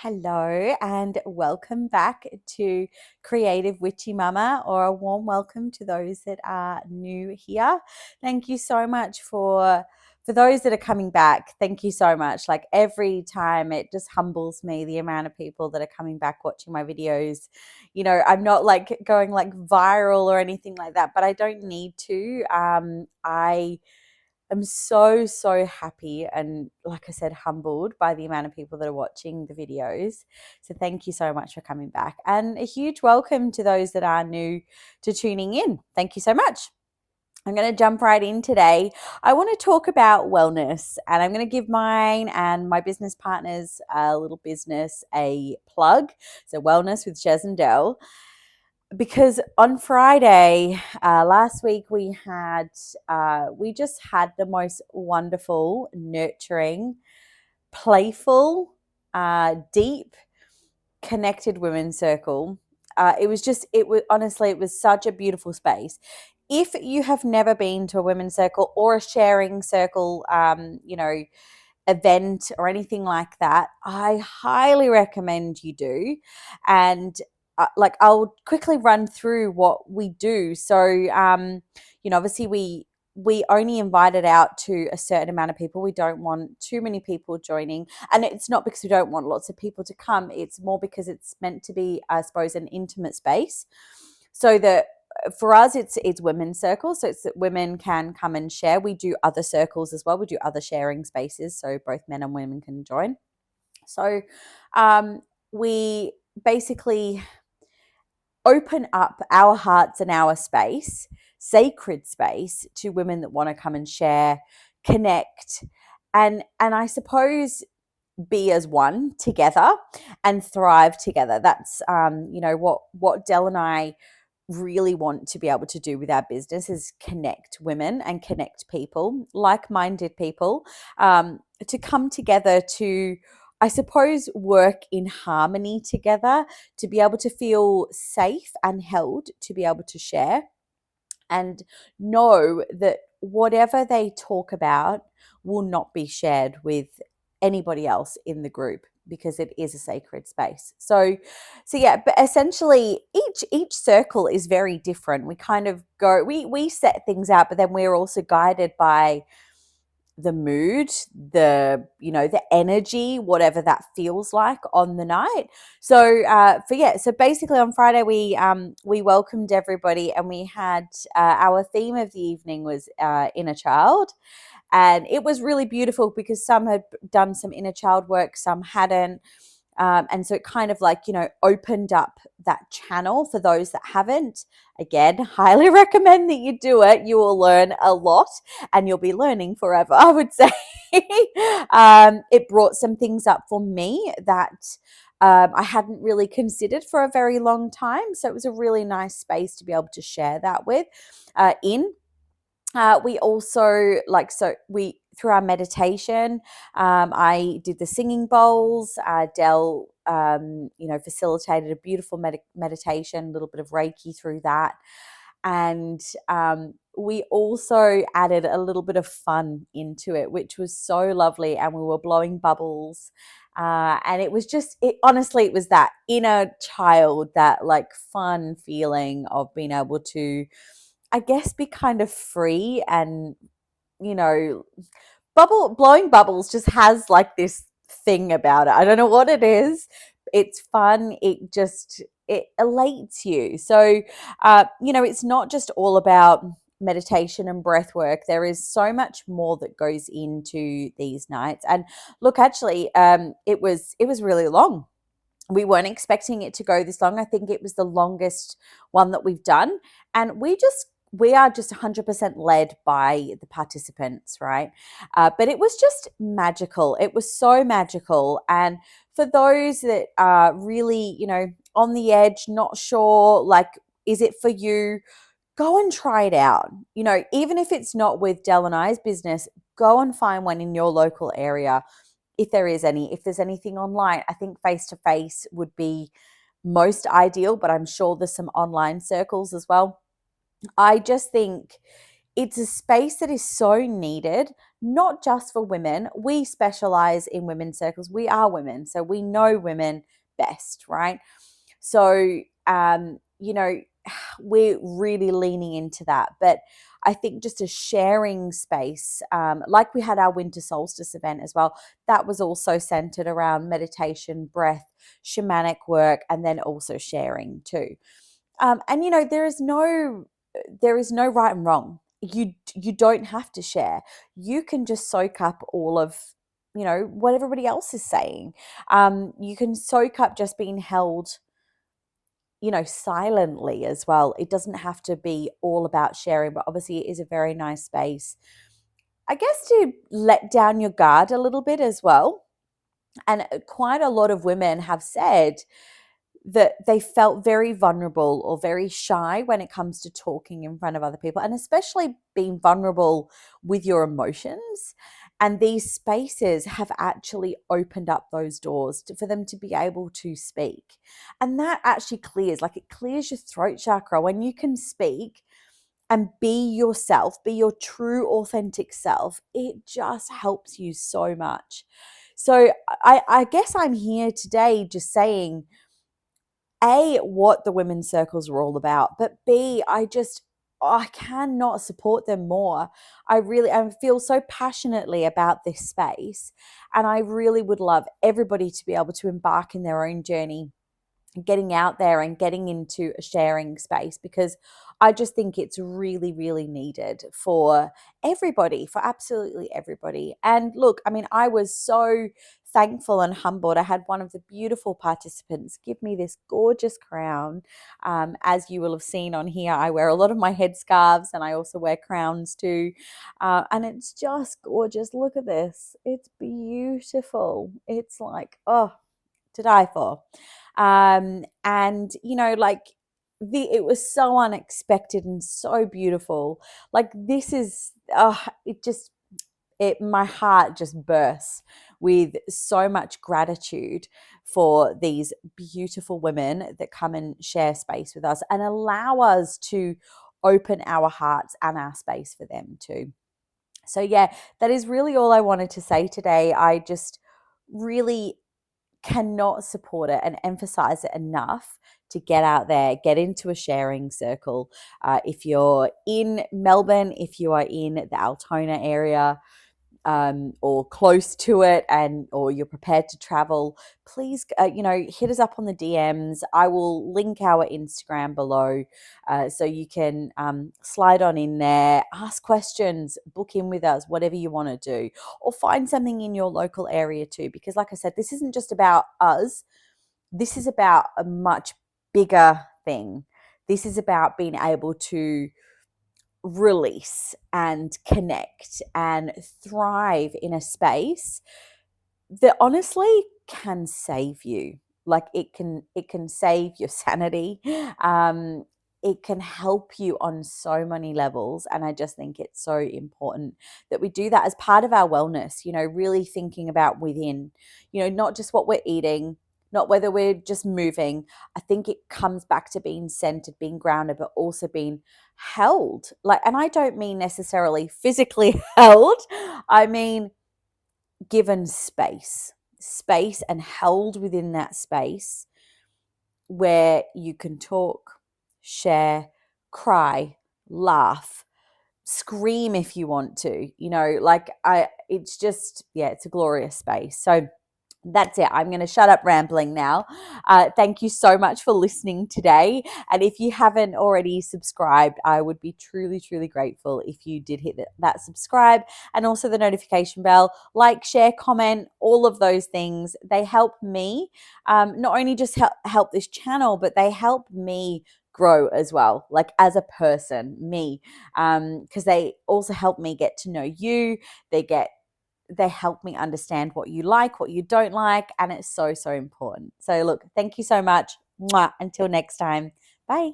Hello and welcome back to Creative Witchy Mumma, or a warm welcome to those that are new here. Thank you so much for those that are coming back. Thank you so much. Like every time, it just humbles me the amount of people that are coming back watching my videos. You know, I'm not like going like viral or anything like that, but I don't need to. I'm so happy and, like I said, humbled by the amount of people that are watching the videos. So thank you so much for coming back. And a huge welcome to those that are new to tuning in. Thank you so much. I'm going to jump right in today. I want to talk about wellness, and I'm going to give mine and my business partners a little business a plug. So wellness with Shez and Del, because on Friday last week we just had the most wonderful, nurturing, playful, deep, connected women's circle. It was such a beautiful space. If you have never been to a women's circle or a sharing circle, event or anything like that, I highly recommend you do. And I'll quickly run through what we do. So, obviously we only invite it out to a certain amount of people. We don't want too many people joining, and it's not because we don't want lots of people to come. It's more because it's meant to be, I suppose, an intimate space. So that for us, it's women's circles, so it's that women can come and share. We do other circles as well. We do other sharing spaces, so both men and women can join. So we basically open up our hearts and our space, sacred space, to women that want to come and share, connect, and I suppose be as one together and thrive together. That's what Del and I really want to be able to do with our business is connect women and connect people, like-minded people, to come together to, I suppose, work in harmony together, to be able to feel safe and held, to be able to share and know that whatever they talk about will not be shared with anybody else in the group, because it is a sacred space. So yeah, but essentially each circle is very different. We kind of go, we set things out, but then we're also guided by the mood, the energy, whatever that feels like on the night. So basically on Friday we welcomed everybody, and we had our theme of the evening was inner child. And it was really beautiful because some had done some inner child work, some hadn't. And so it kind of opened up that channel for those that haven't. Again, highly recommend that you do it. You will learn a lot and you'll be learning forever, I would say. It brought some things up for me that I hadn't really considered for a very long time. So it was a really nice space to be able to share that with in. We also we through our meditation, I did the singing bowls. Del facilitated a beautiful meditation, a little bit of Reiki through that. And we also added a little bit of fun into it, which was so lovely. And we were blowing bubbles. And it was honestly, it was that inner child, that like fun feeling of being able to, I guess, be kind of free. And blowing bubbles just has like this thing about it. I don't know what it is. It's fun. It elates you. So it's not just all about meditation and breath work. There is so much more that goes into these nights. And look, actually, it was really long. We weren't expecting it to go this long. I think it was the longest one that we've done. And we are just 100% led by the participants, right? But it was just magical. It was so magical. And for those that are really, on the edge, not sure, like, is it for you? Go and try it out. Even if it's not with Del and I's business, go and find one in your local area. If there's anything online, I think face-to-face would be most ideal, but I'm sure there's some online circles as well. I just think it's a space that is so needed, not just for women. We specialize in women's circles. We are women, so we know women best, right? So, you know, we're really leaning into that. But I think just a sharing space, like we had our winter solstice event as well, that was also centered around meditation, breath, shamanic work, and then also sharing too. And you know, there is no right and wrong. You don't have to share. You can just soak up all of, you know, what everybody else is saying. You can soak up just being held, you know, silently as well. It doesn't have to be all about sharing, but obviously it is a very nice space, I guess, to let down your guard a little bit as well. And quite a lot of women have said that they felt very vulnerable or very shy when it comes to talking in front of other people, and especially being vulnerable with your emotions. And these spaces have actually opened up those doors for them to be able to speak. And that actually clears, like it clears your throat chakra when you can speak and be yourself, be your true, authentic self. It just helps you so much. So I guess I'm here today just saying, A, what the women's circles are all about, but B, I cannot support them more. I feel so passionately about this space, and I really would love everybody to be able to embark in their own journey, getting out there and getting into a sharing space, because I just think it's really, really needed for everybody, for absolutely everybody. And look, I mean, I was so thankful and humbled. I had one of the beautiful participants give me this gorgeous crown. As you will have seen on here, I wear a lot of my headscarves and I also wear crowns too. And it's just gorgeous. Look at this. It's beautiful. It's like, oh, to die for. And you know, like it was so unexpected and so beautiful. Like this is, it just, it my heart just bursts with so much gratitude for these beautiful women that come and share space with us and allow us to open our hearts and our space for them too. So yeah, that is really all I wanted to say today. I just really cannot support it and emphasize it enough to get out there, get into a sharing circle. If you're in Melbourne, if you are in the Altona area, or close to it, and or you're prepared to travel, please, you know, hit us up on the DMs. I will link our Instagram below, so you can slide on in there, ask questions, book in with us, whatever you want to do, or find something in your local area too. Because, like I said, this isn't just about us. This is about a much bigger thing. This is about being able to release and connect and thrive in a space that honestly can save you. Like it can save your sanity. It can help you on so many levels, and I just think it's so important that we do that as part of our wellness, you know, really thinking about within, you know, not just what we're eating, not whether we're just moving. I think it comes back to being centered, being grounded, but also being held. Like, and I don't mean necessarily physically held, I mean given space and held within that space where you can talk, share, cry, laugh, scream if you want to, you know, like it's just, yeah, it's a glorious space. So that's it. I'm going to shut up rambling now. Thank you so much for listening today. And if you haven't already subscribed, I would be truly, truly grateful if you did hit that subscribe and also the notification bell. Like, share, comment, all of those things. They help me, not only just help this channel, but they help me grow as well, like as a person, me, because they also help me get to know you. They help me understand what you like, what you don't like, and it's so, so important. So look, thank you so much. Mwah. Until next time. Bye.